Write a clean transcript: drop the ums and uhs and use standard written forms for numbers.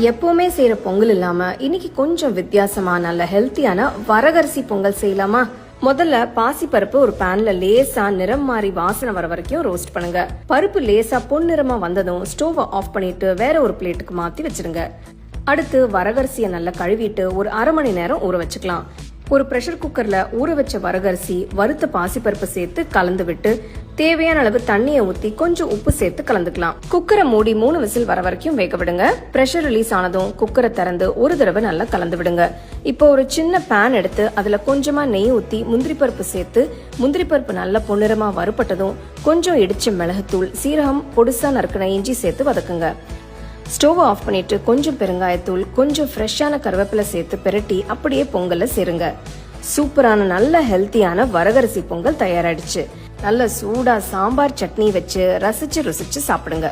எப்பவுமே செய்யற பொங்கல் இல்லாம இன்னைக்கு கொஞ்சம் வித்தியாசமா நல்ல ஹெல்த்தியான வரகரிசி பொங்கல் செய்யலாமா? முதல்ல பாசி பருப்பு ஒரு பேன்ல லேசா நிறம் மாறி வாசனை வர வரைக்கும் ரோஸ்ட் பண்ணுங்க. பருப்பு லேசா பொன்னிறமா வந்ததும் ஸ்டோவை ஆஃப் பண்ணிட்டு வேற ஒரு பிளேட்டுக்கு மாத்தி வச்சிருங்க. அடுத்து வரகரிசியை நல்லா கழுவிட்டு ஒரு அரை மணி நேரம் ஊற வச்சுக்கலாம். ஒரு பிரஷர் குக்கர்ல ஊற வச்ச வரகரிசி வறுத்த பாசிப்பருப்பு சேர்த்து கலந்து விட்டு தேவையான அளவு தண்ணியை ஊத்தி கொஞ்சம் உப்பு சேர்த்து கலந்துக்கலாம். குக்கரை மூடி 3 விசில் வர வரைக்கும் வேக விடுங்க. பிரஷர் ரிலீஸ் ஆனதும் குக்கரை திறந்து ஒரு தடவை நல்லா கலந்து விடுங்க. இப்போ ஒரு சின்ன பேன் எடுத்து அதுல கொஞ்சமா நெய் ஊத்தி முந்திரி பருப்பு சேர்த்து முந்திரி பருப்பு நல்லா பொன்னிறமா வறுபட்டதும் கொஞ்சம் இடிச்ச மிளகுத்தூள், சீரகம், பொடிசா நறுக்கின இஞ்சி சேர்த்து வதக்குங்க. ஸ்டோவ் ஆஃப் பண்ணிட்டு கொஞ்சம் பெருங்காயத்தூள், கொஞ்சம் ஃப்ரெஷ்ஷான கருவேப்பிலை சேர்த்து பெரட்டி அப்படியே பொங்கல்ல சேருங்க. சூப்பரான நல்ல ஹெல்த்தியான வரகரிசி பொங்கல் தயாராயிடுச்சு. நல்ல சூடா சாம்பார் சட்னி வச்சு ரசிச்சு ருசிச்சு சாப்பிடுங்க.